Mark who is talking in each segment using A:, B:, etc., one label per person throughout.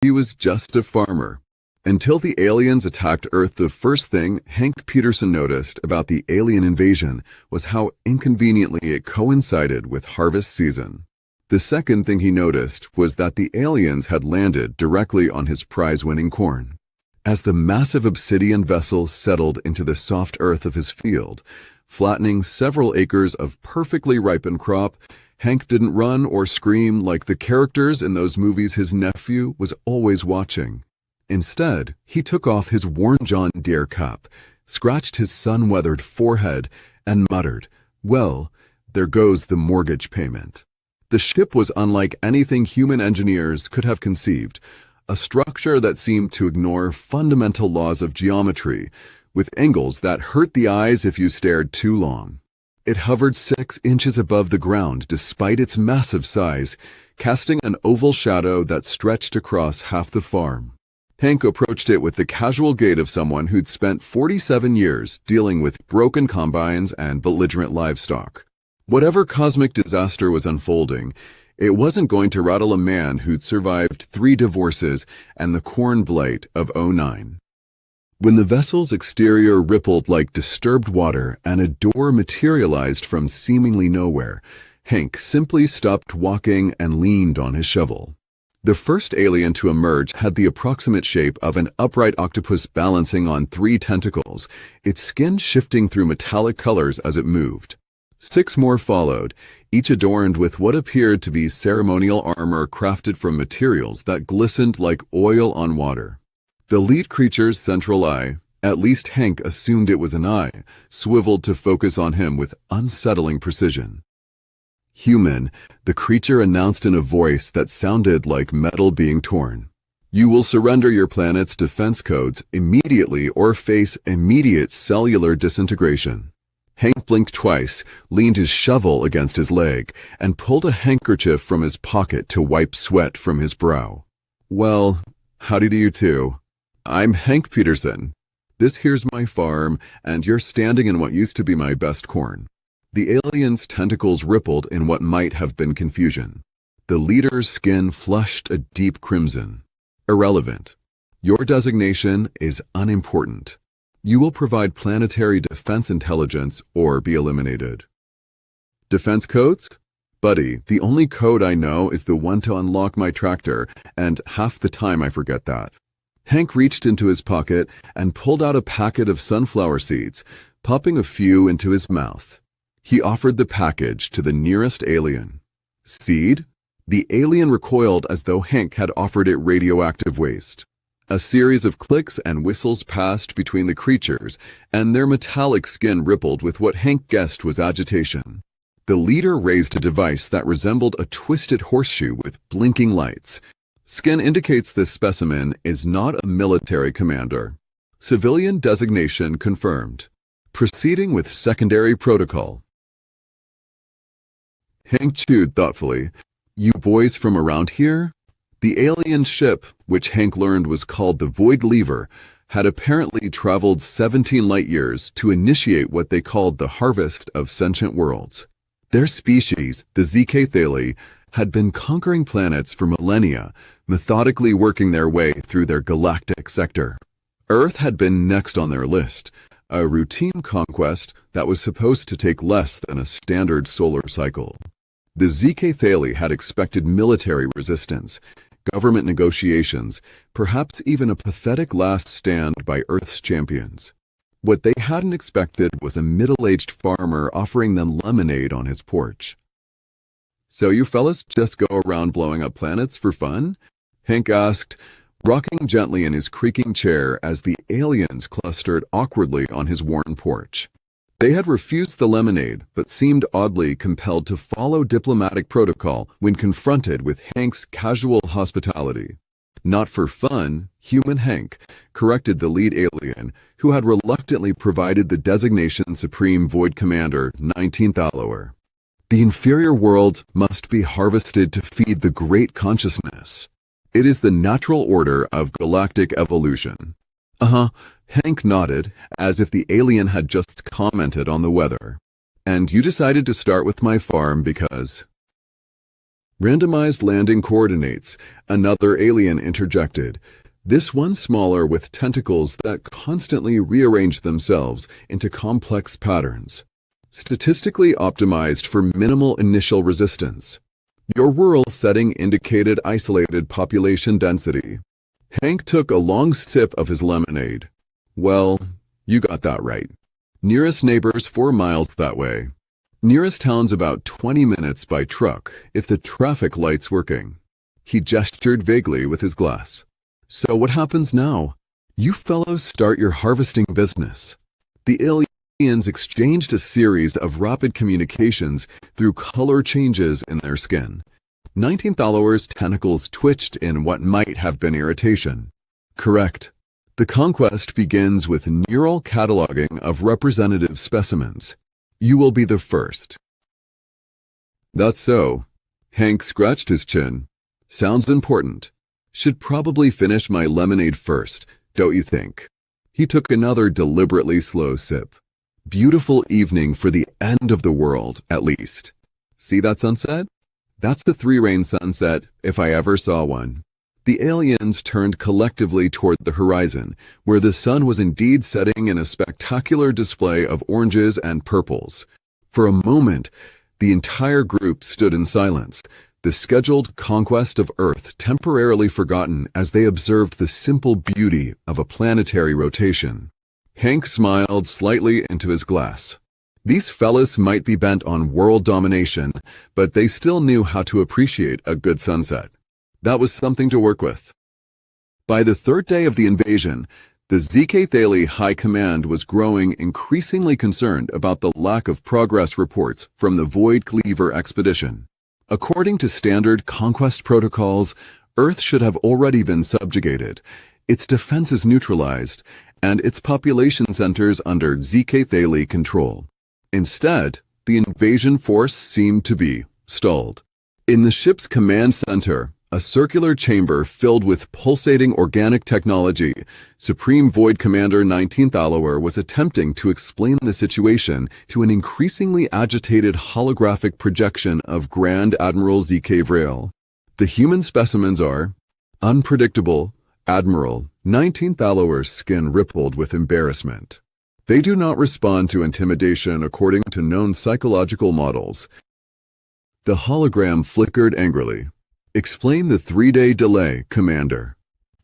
A: he was just a farmer. Until the aliens attacked Earth, the first thing Hank Peterson noticed about the alien invasion was how inconveniently it coincided with harvest season. The second thing he noticed was that the aliens had landed directly on his prize-winning corn. As the massive obsidian vessel settled into the soft earth of his field, flattening several acres of perfectly ripened crop, Hank didn't run or scream like the characters in those movies his nephew was always watching. Instead, he took off his worn John Deere cap, scratched his sun-weathered forehead, and muttered, "Well, there goes the mortgage payment." The ship was unlike anything human engineers could have conceived, a structure that seemed to ignore fundamental laws of geometry, with angles that hurt the eyes if you stared too long. It hovered 6 inches above the ground despite its massive size, casting an oval shadow that stretched across half the farm. Hank approached it with the casual gait of someone who'd spent 47 years dealing with broken combines and belligerent livestock. Whatever cosmic disaster was unfolding, it wasn't going to rattle a man who'd survived 3 divorces and the corn blight of '09. When the vessel's exterior rippled like disturbed water and a door materialized from seemingly nowhere, Hank simply stopped walking and leaned on his shovel. The first alien to emerge had the approximate shape of an upright octopus balancing on 3 tentacles, its skin shifting through metallic colors as it moved. 6 more followed, each adorned with what appeared to be ceremonial armor crafted from materials that glistened like oil on water. The lead creature's central eye, at least Hank assumed it was an eye, swiveled to focus on him with unsettling precision. "Human," the creature announced in a voice that sounded like metal being torn. "You will surrender your planet's defense codes immediately or face immediate cellular disintegration." Hank blinked twice, leaned his shovel against his leg, and pulled a handkerchief from his pocket to wipe sweat from his brow. "Well, howdy to you too. I'm Hank Peterson. This here's my farm, and you're standing in what used to be my best corn." The alien's tentacles rippled in what might have been confusion. The leader's skin flushed a deep crimson. "Irrelevant. Your designation is unimportant. You will provide planetary defense intelligence or be eliminated." "Defense codes? Buddy, the only code I know is the one to unlock my tractor, and half the time I forget that." Hank reached into his pocket and pulled out a packet of sunflower seeds, popping a few into his mouth. He offered the package to the nearest alien. "Seed?" The alien recoiled as though Hank had offered it radioactive waste. A series of clicks and whistles passed between the creatures, and their metallic skin rippled with what Hank guessed was agitation. The leader raised a device that resembled a twisted horseshoe with blinking lights. "Skin indicates this specimen is not a military commander. Civilian designation confirmed. Proceeding with secondary protocol." Hank chewed thoughtfully. "You boys from around here?" The alien ship, which Hank learned was called the Voidcleaver, had apparently traveled 17 light-years to initiate what they called the harvest of sentient worlds. Their species, the ZK Thali, had been conquering planets for millennia, methodically working their way through their galactic sector. Earth had been next on their list, a routine conquest that was supposed to take less than a standard solar cycle. The ZK Thali had expected military resistance, government negotiations, perhaps even a pathetic last stand by Earth's champions. What they hadn't expected was a middle-aged farmer offering them lemonade on his porch. "So you fellas just go around blowing up planets for fun?" Hank asked, rocking gently in his creaking chair as the aliens clustered awkwardly on his worn porch. They had refused the lemonade, but seemed oddly compelled to follow diplomatic protocol when confronted with Hank's casual hospitality. "Not for fun, human Hank," corrected the lead alien, who had reluctantly provided the designation Supreme Void Commander 19th Hour. "The inferior worlds must be harvested to feed the great consciousness. It is the natural order of galactic evolution." "Uh-huh," Hank nodded, as if the alien had just commented on the weather. "And you decided to start with my farm because—" Randomized landing coordinates, another alien interjected. This one smaller with tentacles that constantly rearrange themselves into complex patterns. Statistically optimized for minimal initial resistance. Your world setting indicated isolated population density. Hank took a long sip of his lemonade. Well, you got that right. Nearest neighbors 4 miles that way. Nearest town's about 20 minutes by truck if the traffic light's working. He gestured vaguely with his glass. So what happens now? You fellows start your harvesting business. The aliens exchanged a series of rapid communications through color changes in their skin. 19th followers' tentacles twitched in what might have been irritation. Correct. The conquest begins with neural cataloging of representative specimens. You will be the first. That's so. Hank scratched his chin. Sounds important. Should probably finish my lemonade first, don't you think? He took another deliberately slow sip. Beautiful evening for the end of the world, at least. See that sunset? That's the three-rain sunset, if I ever saw one. The aliens turned collectively toward the horizon, where the sun was indeed setting in a spectacular display of oranges and purples. For a moment, the entire group stood in silence, the scheduled conquest of Earth temporarily forgotten as they observed the simple beauty of a planetary rotation. Hank smiled slightly into his glass. These fellas might be bent on world domination, but they still knew how to appreciate a good sunset. That was something to work with. By the third day of the invasion, the ZK Thales High Command was growing increasingly concerned about the lack of progress reports from the Voidcleaver expedition. According to standard conquest protocols, Earth should have already been subjugated, its defenses neutralized, and its population centers under ZK Thales control. Instead, the invasion force seemed to be stalled. In the ship's command center, a circular chamber filled with pulsating organic technology, Supreme Void Commander 19th Hour was attempting to explain the situation to an increasingly agitated holographic projection of Grand Admiral ZK Vrel. The human specimens are unpredictable. Admiral 19th Hour's skin rippled with embarrassment. They do not respond to intimidation according to known psychological models. The hologram flickered angrily. Explain the 3-day delay, Commander.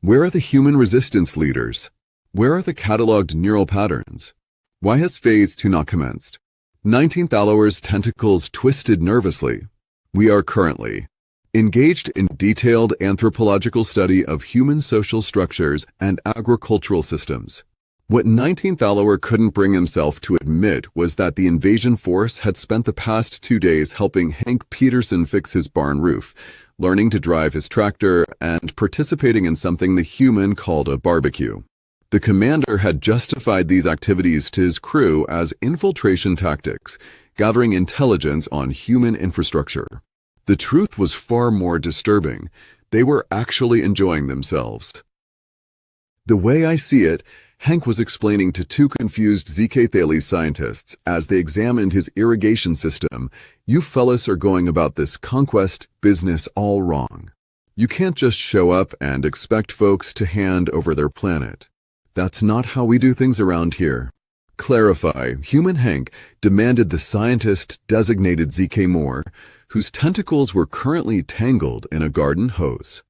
A: Where are the human resistance leaders? Where are the cataloged neural patterns? Why has Phase 2 not commenced? 19th Hour's tentacles twisted nervously. We are currently engaged in detailed anthropological study of human social structures and agricultural systems. What 19th Hour couldn't bring himself to admit was that the invasion force had spent the past 2 days helping Hank Peterson fix his barn roof, learning to drive his tractor, and participating in something the human called a barbecue. The commander had justified these activities to his crew as infiltration tactics, gathering intelligence on human infrastructure. The truth was far more disturbing. They were actually enjoying themselves. The way I see it, Hank was explaining to 2 confused ZK Thales scientists as they examined his irrigation system, you fellas are going about this conquest business all wrong. You can't just show up and expect folks to hand over their planet. That's not how we do things around here. Clarify, Human Hank demanded the scientist designated ZK Moore, whose tentacles were currently tangled in a garden hose.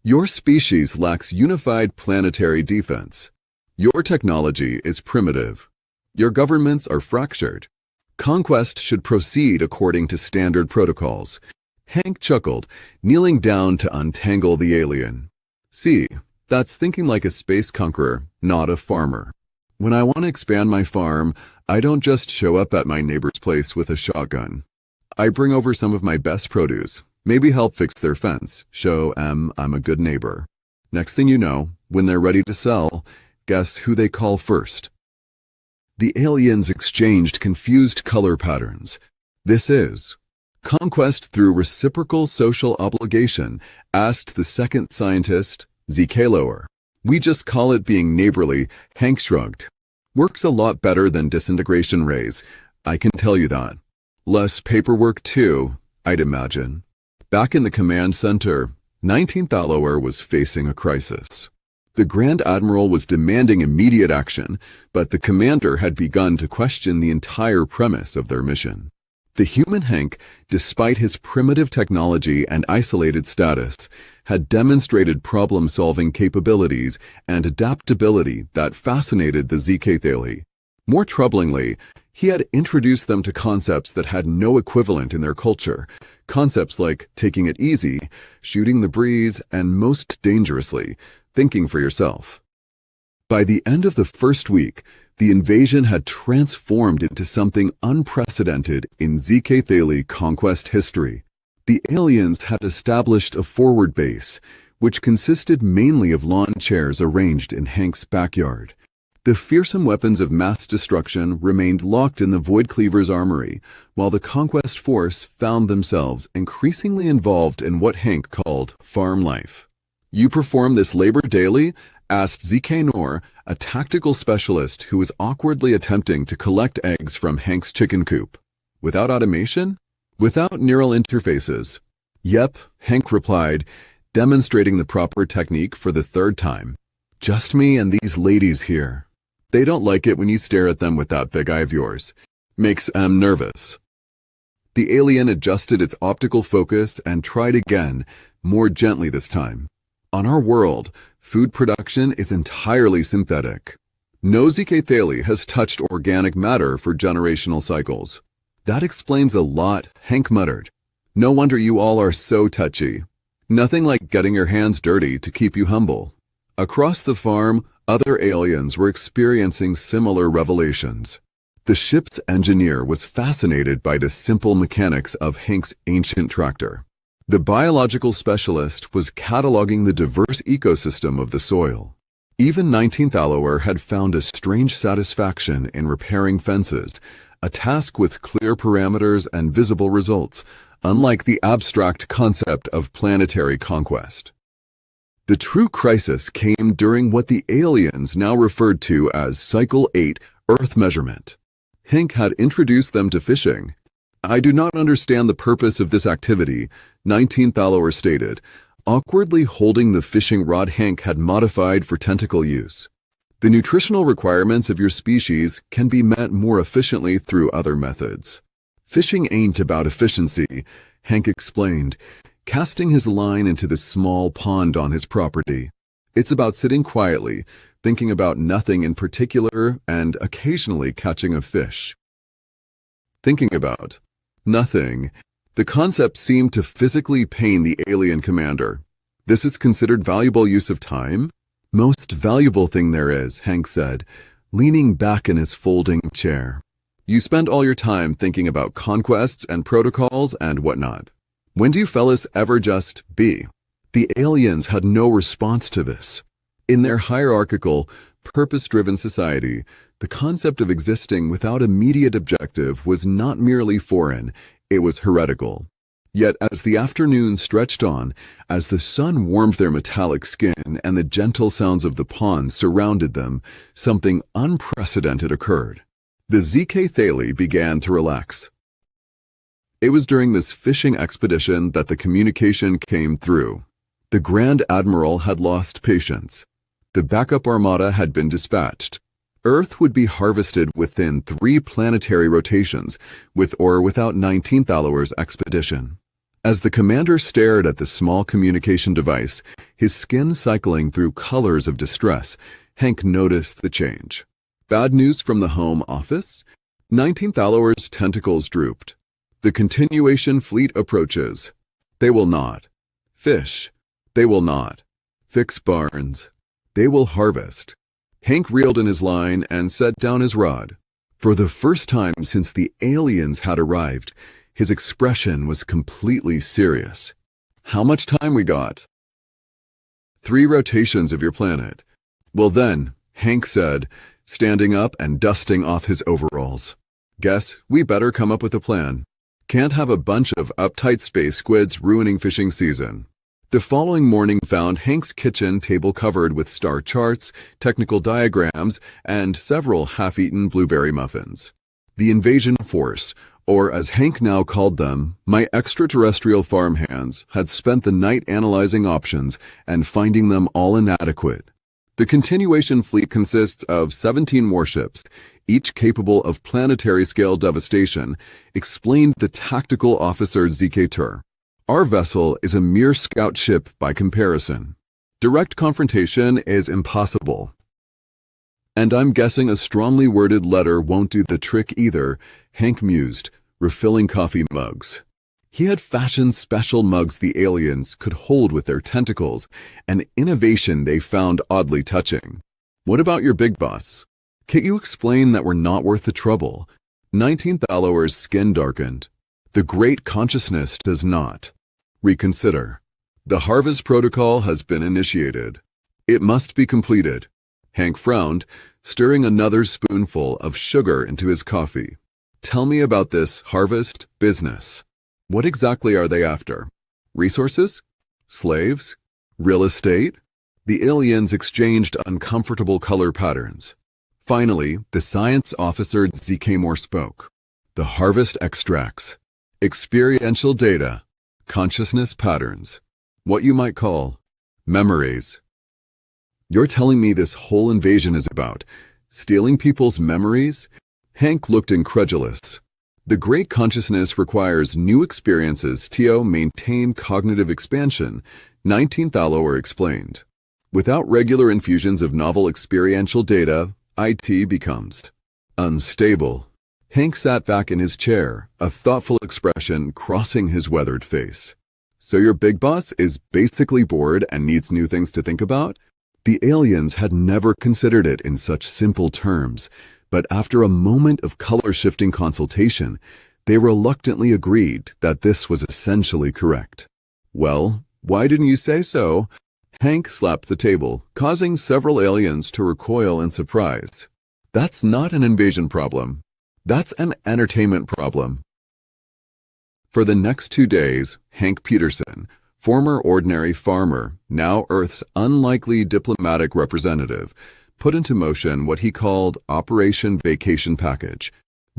A: Your species lacks unified planetary defense. Your technology is primitive. Your governments are fractured. Conquest should proceed according to standard protocols. Hank chuckled, kneeling down to untangle the alien. See, that's thinking like a space conqueror, not a farmer. When I want to expand my farm, I don't just show up at my neighbor's place with a shotgun. I bring over some of my best produce, maybe help fix their fence, show I'm a good neighbor. Next thing you know, when they're ready to sell, guess who they call first? The aliens exchanged confused color patterns. This is conquest through reciprocal social obligation, asked the second scientist, ZK Lower. We just call it being neighborly, Hank shrugged. Works a lot better than disintegration rays, I can tell you that. Less paperwork too, I'd imagine. Back in the command center, 19th Hour was facing a crisis. The Grand Admiral was demanding immediate action, but the commander had begun to question the entire premise of their mission. The human Hank, despite his primitive technology and isolated status, had demonstrated problem-solving capabilities and adaptability that fascinated the ZK Thali. More troublingly, he had introduced them to concepts that had no equivalent in their culture, concepts like taking it easy, shooting the breeze, and most dangerously, thinking for yourself. By the end of the first week, the invasion had transformed into something unprecedented in ZK Thali conquest history. The aliens had established a forward base, which consisted mainly of lawn chairs arranged in Hank's backyard. The fearsome weapons of mass destruction remained locked in the Voidcleaver's armory, while the conquest force found themselves increasingly involved in what Hank called farm life. "You perform this labor daily?" asked ZK Nor, a tactical specialist who was awkwardly attempting to collect eggs from Hank's chicken coop. "Without automation? Without neural interfaces?" "Yep," Hank replied, demonstrating the proper technique for the third time. "Just me and these ladies here. They don't like it when you stare at them with that big eye of yours. Makes them nervous." The alien adjusted its optical focus and tried again, more gently this time. "On our world, food production is entirely synthetic. No ZK Thali has touched organic matter for generational cycles." "That explains a lot," Hank muttered. "No wonder you all are so touchy. Nothing like getting your hands dirty to keep you humble." Across the farm, other aliens were experiencing similar revelations. The ship's engineer was fascinated by the simple mechanics of Hank's ancient tractor. The biological specialist was cataloging the diverse ecosystem of the soil. Even 19th Hour had found a strange satisfaction in repairing fences, a task with clear parameters and visible results, unlike the abstract concept of planetary conquest. The true crisis came during what the aliens now referred to as Cycle 8 Earth Measurement. Hank had introduced them to fishing. "I do not understand the purpose of this activity," 19th Hour stated, awkwardly holding the fishing rod Hank had modified for tentacle use. "The nutritional requirements of your species can be met more efficiently through other methods." "Fishing ain't about efficiency," Hank explained, casting his line into the small pond on his property. "It's about sitting quietly, thinking about nothing in particular, and occasionally catching a fish." Thinking about nothing. The concept seemed to physically pain the alien commander. "This is considered valuable use of time?" "Most valuable thing there is," Hank said, leaning back in his folding chair. "You spend all your time thinking about conquests and protocols and whatnot. When do you fellas ever just be?" The aliens had no response to this. In their hierarchical, purpose-driven society, the concept of existing without immediate objective was not merely foreign, it was heretical. Yet as the afternoon stretched on, as the sun warmed their metallic skin and the gentle sounds of the pond surrounded them, something unprecedented occurred. The ZK Thali began to relax. It was during this fishing expedition that the communication came through. The Grand Admiral had lost patience. The backup armada had been dispatched. Earth would be harvested within 3 planetary rotations, with or without 19th Hour's expedition. As the commander stared at the small communication device, his skin cycling through colors of distress, Hank noticed the change. "Bad news from the home office?" 19th Hour's tentacles drooped. "The continuation fleet approaches. They will not. Fish. They will not. Fix barns. They will harvest." Hank reeled in his line and set down his rod. For the first time since the aliens had arrived, his expression was completely serious. "How much time we got?" 3 rotations of your planet." "Well then," Hank said, standing up and dusting off his overalls. "Guess we better come up with a plan. Can't have a bunch of uptight space squids ruining fishing season." The following morning found Hank's kitchen table covered with star charts, technical diagrams, and several half-eaten blueberry muffins. The invasion force, Or as Hank now called them, my extraterrestrial farmhands had spent the night analyzing options and finding them all inadequate. The continuation fleet consists of 17 warships, each capable of planetary-scale devastation, explained the tactical officer ZK Tur. Our vessel is a mere scout ship by comparison. Direct confrontation is impossible. And I'm guessing a strongly worded letter won't do the trick either, Hank mused, refilling coffee mugs. He had fashioned special mugs the aliens could hold with their tentacles, an innovation they found oddly touching. What about your big boss? Can't you explain that we're not worth the trouble? 19th Allower's skin darkened. The great consciousness does not. Reconsider. The harvest protocol has been initiated. It must be completed. Hank frowned, stirring another spoonful of sugar into his coffee. Tell me about this harvest business. What exactly are they after? Resources? Slaves? Real estate? The aliens exchanged uncomfortable color patterns. Finally, the science officer ZK Moore spoke. The harvest extracts. Experiential data. Consciousness patterns. What you might call memories. You're telling me this whole invasion is about stealing people's memories? Hank looked incredulous. The great consciousness requires new experiences to maintain cognitive expansion, 19th Allower explained. Without regular infusions of novel experiential data, IT becomes unstable. Hank sat back in his chair, a thoughtful expression crossing his weathered face. So your big boss is basically bored and needs new things to think about? The aliens had never considered it in such simple terms, but after a moment of color-shifting consultation, they reluctantly agreed that this was essentially correct. Well, why didn't you say so? Hank slapped the table, causing several aliens to recoil in surprise. That's not an invasion problem. That's an entertainment problem. For the next 2 days, Hank Peterson, former ordinary farmer, now Earth's unlikely diplomatic representative, put into motion what he called Operation Vacation Package.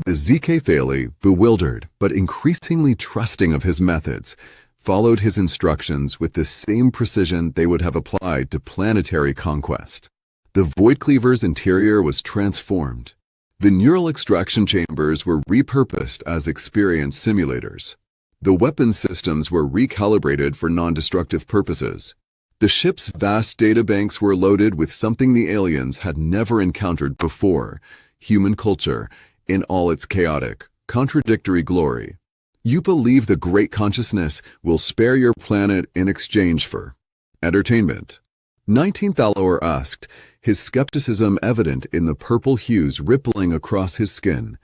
A: The ZK family, bewildered but increasingly trusting of his methods, followed his instructions with the same precision they would have applied to planetary conquest. The Voidcleaver's interior was transformed. The neural extraction chambers were repurposed as experience simulators. The weapon systems were recalibrated for non-destructive purposes. The ship's vast databanks were loaded with something the aliens had never encountered before, human culture, in all its chaotic, contradictory glory. You believe the great consciousness will spare your planet in exchange for entertainment? 19th Allower asked, his skepticism evident in the purple hues rippling across his skin.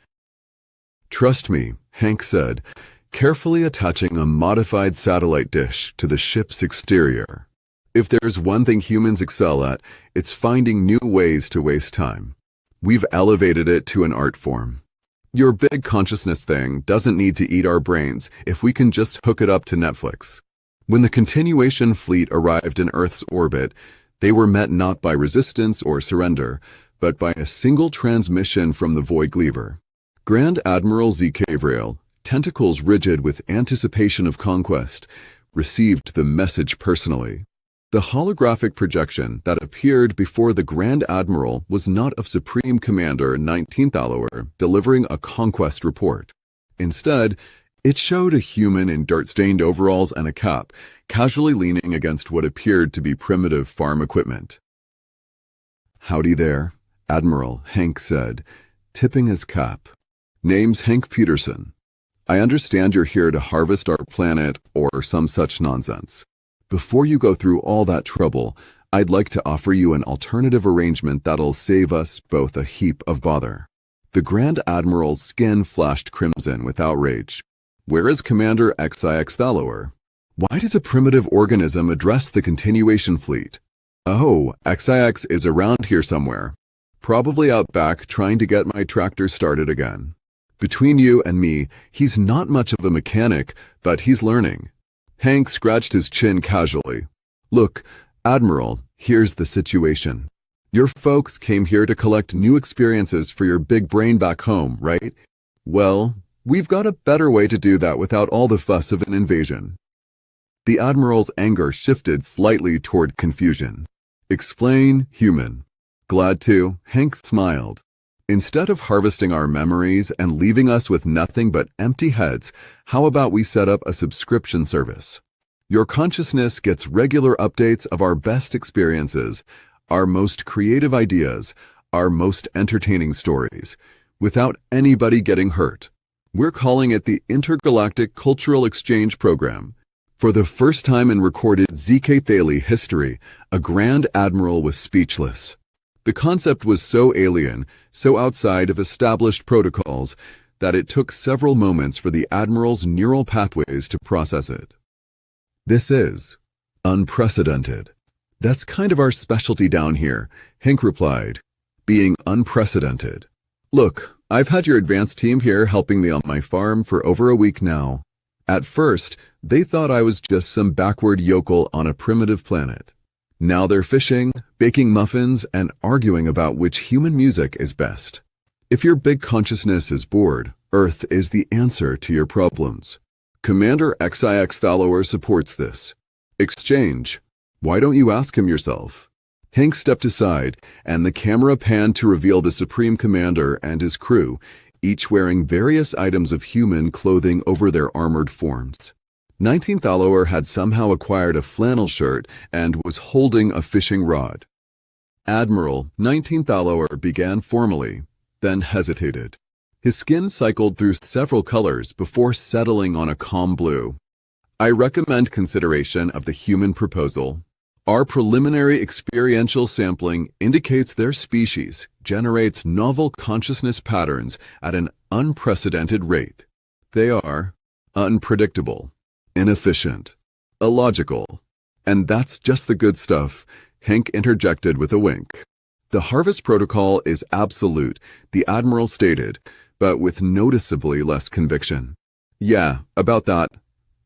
A: Trust me, Hank said, carefully attaching a modified satellite dish to the ship's exterior. If there's one thing humans excel at, it's finding new ways to waste time. We've elevated it to an art form. Your big consciousness thing doesn't need to eat our brains if we can just hook it up to Netflix. When the continuation fleet arrived in Earth's orbit, they were met not by resistance or surrender, but by a single transmission from the Voidcleaver. Grand Admiral ZK Vrail, tentacles rigid with anticipation of conquest, received the message personally. The holographic projection that appeared before the Grand Admiral was not of Supreme Commander 19th Allower delivering a conquest report. Instead, it showed a human in dirt-stained overalls and a cap, casually leaning against what appeared to be primitive farm equipment. "Howdy there," Admiral Hank said, tipping his cap. "Name's Hank Peterson. I understand you're here to harvest our planet or some such nonsense. Before you go through all that trouble, I'd like to offer you an alternative arrangement that'll save us both a heap of bother." The Grand Admiral's skin flashed crimson with outrage. "Where is Commander XIX Thallower? Why does a primitive organism address the continuation fleet?" "Oh, XIX is around here somewhere. Probably out back trying to get my tractor started again. Between you and me, he's not much of a mechanic, but he's learning." Hank scratched his chin casually. "Look, Admiral, here's the situation. Your folks came here to collect new experiences for your big brain back home, right? Well, We've got a better way to do that without all the fuss of an invasion. The Admiral's anger shifted slightly toward confusion. Explain, human. Glad to, Hank smiled. Instead of harvesting our memories and leaving us with nothing but empty heads, how about we set up a subscription service? Your consciousness gets regular updates of our best experiences, our most creative ideas, our most entertaining stories, without anybody getting hurt. We're calling it the Intergalactic Cultural Exchange Program. For the first time in recorded ZK Thale history, a Grand Admiral was speechless. The concept was so alien, so outside of established protocols, that it took several moments for the Admiral's neural pathways to process it. This is unprecedented. That's kind of our specialty down here, Hank replied, being unprecedented. Look, I've had your advanced team here helping me on my farm for over a week now. At first, they thought I was just some backward yokel on a primitive planet. Now they're fishing, baking muffins, and arguing about which human music is best. If your big consciousness is bored, Earth is the answer to your problems. Commander XIX Thallower supports this. Exchange. Why don't you ask him yourself? Hank stepped aside, and the camera panned to reveal the Supreme Commander and his crew, each wearing various items of human clothing over their armored forms. 19 Thallower had somehow acquired a flannel shirt and was holding a fishing rod. Admiral 19 Thallower began formally, then hesitated. His skin cycled through several colors before settling on a calm blue. I recommend consideration of the human proposal. Our preliminary experiential sampling indicates their species generates novel consciousness patterns at an unprecedented rate. They are unpredictable, inefficient, illogical. And that's just the good stuff, Hank interjected with a wink. The harvest protocol is absolute, the Admiral stated, but with noticeably less conviction. Yeah, about that.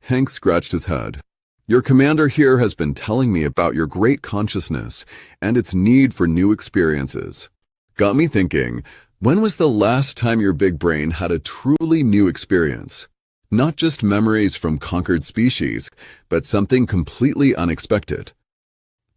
A: Hank scratched his head. Your commander here has been telling me about your great consciousness and its need for new experiences. Got me thinking, when was the last time your big brain had a truly new experience? Not just memories from conquered species, but something completely unexpected.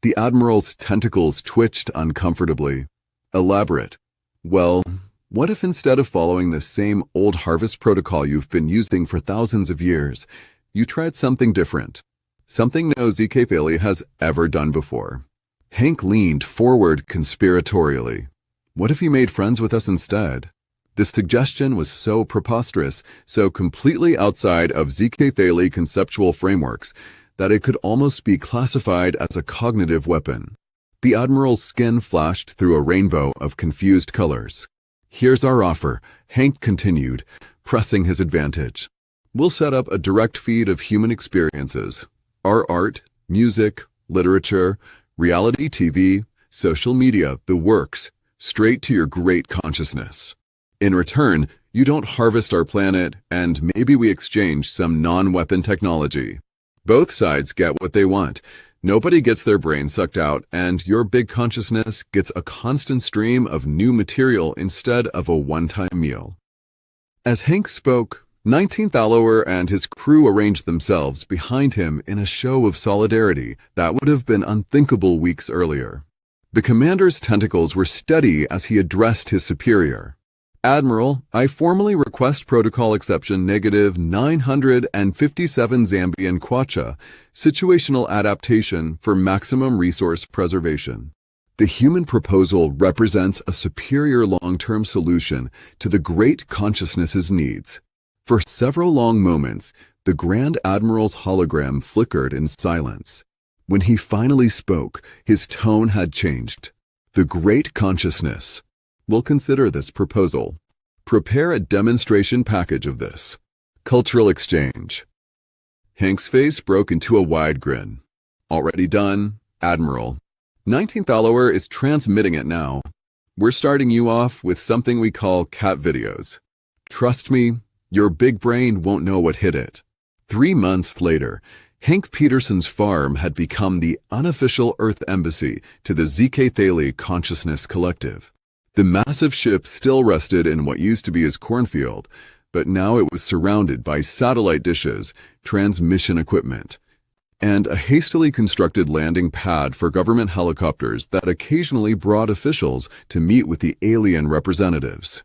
A: The Admiral's tentacles twitched uncomfortably. Elaborate. Well, what if instead of following the same old harvest protocol you've been using for thousands of years, you tried something different? Something no ZK Thale has ever done before. Hank leaned forward conspiratorially. What if you made friends with us instead? The suggestion was so preposterous, so completely outside of ZK Thale conceptual frameworks, that it could almost be classified as a cognitive weapon. The Admiral's skin flashed through a rainbow of confused colors. Here's our offer, Hank continued, pressing his advantage. We'll set up a direct feed of human experiences. Our art, music, literature, reality TV, social media, the works, straight to your great consciousness. In return, you don't harvest our planet, and maybe we exchange some non-weapon technology. Both sides get what they want. Nobody gets their brain sucked out, and your big consciousness gets a constant stream of new material instead of a one-time meal. As Hank spoke, 19 Thallower and his crew arranged themselves behind him in a show of solidarity that would have been unthinkable weeks earlier. The commander's tentacles were steady as he addressed his superior. Admiral, I formally request protocol exception negative 957 Zambian kwacha, situational adaptation for maximum resource preservation. The human proposal represents a superior long-term solution to the great consciousness's needs. For several long moments, the Grand Admiral's hologram flickered in silence. When he finally spoke, his tone had changed. The great consciousness. We'll consider this proposal. Prepare a demonstration package of this. Cultural exchange. Hank's face broke into a wide grin. Already done, Admiral. 19 Thallower is transmitting it now. We're starting you off with something we call cat videos. Trust me, your big brain won't know what hit it. 3 months later, Hank Peterson's farm had become the unofficial Earth embassy to the ZK Thale Consciousness Collective. The massive ship still rested in what used to be his cornfield, but now it was surrounded by satellite dishes, transmission equipment, and a hastily constructed landing pad for government helicopters that occasionally brought officials to meet with the alien representatives.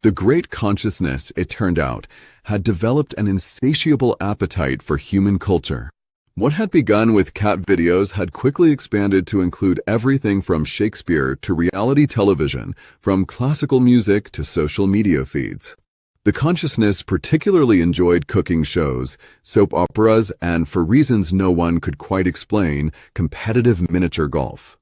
A: The great consciousness, it turned out, had developed an insatiable appetite for human culture. What had begun with cat videos had quickly expanded to include everything from Shakespeare to reality television, from classical music to social media feeds. The consciousness particularly enjoyed cooking shows, soap operas, and, for reasons no one could quite explain, competitive miniature golf.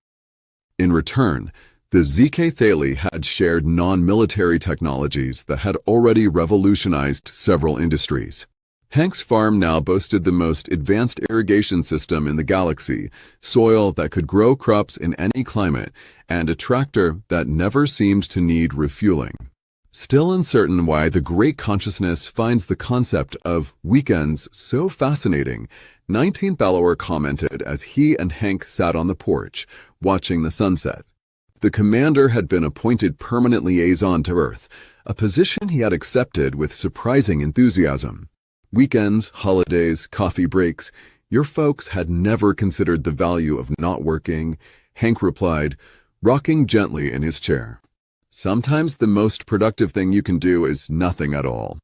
A: In return, the ZK Thales had shared non-military technologies that had already revolutionized several industries. Hank's farm now boasted the most advanced irrigation system in the galaxy, soil that could grow crops in any climate, and a tractor that never seemed to need refueling. Still uncertain why the great consciousness finds the concept of weekends so fascinating, 19th Thalor commented as he and Hank sat on the porch, watching the sunset. The commander had been appointed permanent liaison to Earth, a position he had accepted with surprising enthusiasm. Weekends, holidays, coffee breaks, your folks had never considered the value of not working, Hank replied, rocking gently in his chair. Sometimes the most productive thing you can do is nothing at all.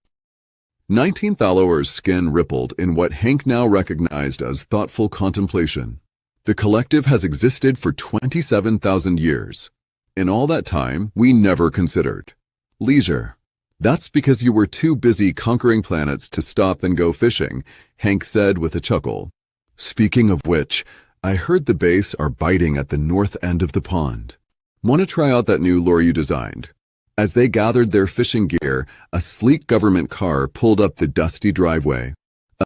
A: 19th Thalor's skin rippled in what Hank now recognized as thoughtful contemplation. The collective has existed for 27,000 years. In all that time, we never considered leisure. That's because you were too busy conquering planets to stop and go fishing, Hank said with a chuckle. Speaking of which, I heard the base are biting at the north end of the pond. Want to try out that new lure you designed? As they gathered their fishing gear, a sleek government car pulled up the dusty driveway.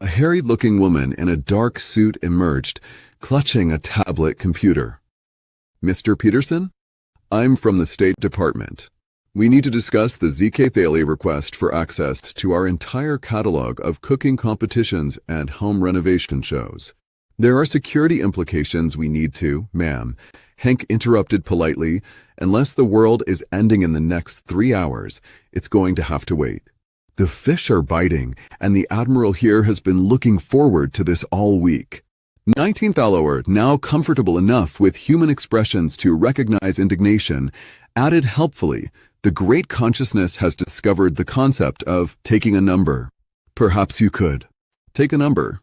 A: A harried-looking woman in a dark suit emerged, clutching a tablet computer. Mr. Peterson? I'm from the State Department. We need to discuss the ZK Thales request for access to our entire catalog of cooking competitions and home renovation shows. There are security implications we need to, ma'am. Hank interrupted politely. Unless the world is ending in the next 3 hours, it's going to have to wait. The fish are biting, and the Admiral here has been looking forward to this all week. 19th Thalor, now comfortable enough with human expressions to recognize indignation, added helpfully, the great consciousness has discovered the concept of taking a number. Perhaps you could. Take a number.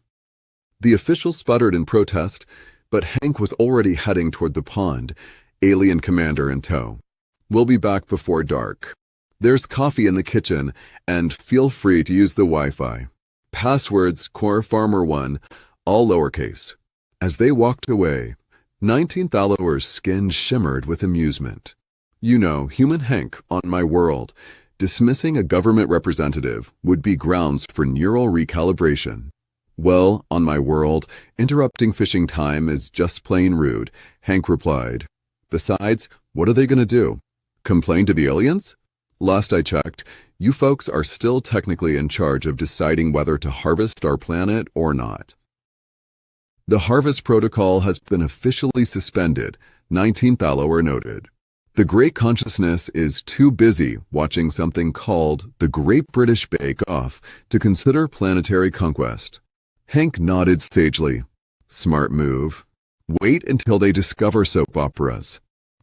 A: The official sputtered in protest, but Hank was already heading toward the pond, alien commander in tow. We'll be back before dark. There's coffee in the kitchen, and feel free to use the Wi-Fi. Passwords, Core Farmer 1, all lowercase. As they walked away, 19th Thalor's skin shimmered with amusement. You know, human Hank, on my world, dismissing a government representative would be grounds for neural recalibration. Well, on my world, interrupting fishing time is just plain rude, Hank replied. Besides, what are they going to do? Complain to the aliens? Last I checked, you folks are still technically in charge of deciding whether to harvest our planet or not. The harvest protocol has been officially suspended, 19th Thalor noted. The Great Consciousness is too busy watching something called the Great British Bake Off to consider planetary conquest. Hank nodded sagely. Smart move. Wait until they discover soap operas.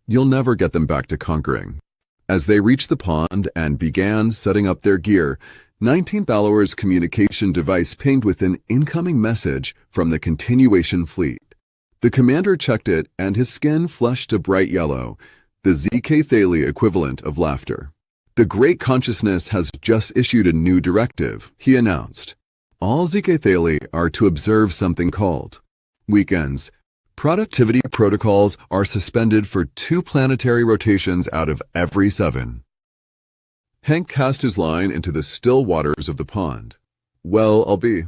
A: You'll never get them back to conquering. As they reached the pond and began setting up their gear, 19th Thalor's communication device pinged with an incoming message from the continuation fleet. The commander checked it, and his skin flushed a bright yellow, the ZK Thales equivalent of laughter. The Great Consciousness has just issued a new directive, he announced. All ZK Thales are to observe something called weekends. Productivity protocols are suspended for 2 planetary rotations out of every 7. Hank cast his line into the still waters of the pond. Well, I'll be.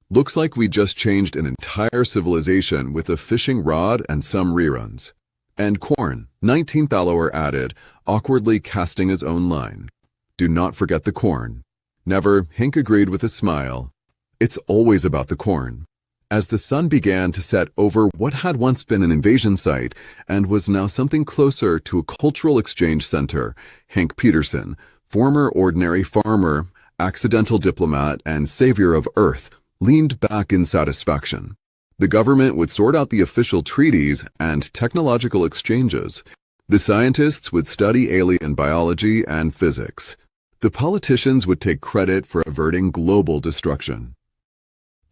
A: Looks like we just changed an entire civilization with a fishing rod and some reruns. And corn, 19th Thalor added, awkwardly casting his own line. Do not forget the corn. Never, Hank agreed with a smile. It's always about the corn. As the sun began to set over what had once been an invasion site and was now something closer to a cultural exchange center, Hank Peterson, former ordinary farmer, accidental diplomat and savior of Earth, leaned back in satisfaction. The government would sort out the official treaties and technological exchanges. The scientists would study alien biology and physics. The politicians would take credit for averting global destruction.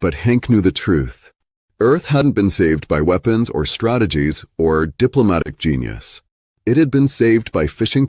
A: But Hank knew the truth. Earth hadn't been saved by weapons or strategies or diplomatic genius. It had been saved by fishing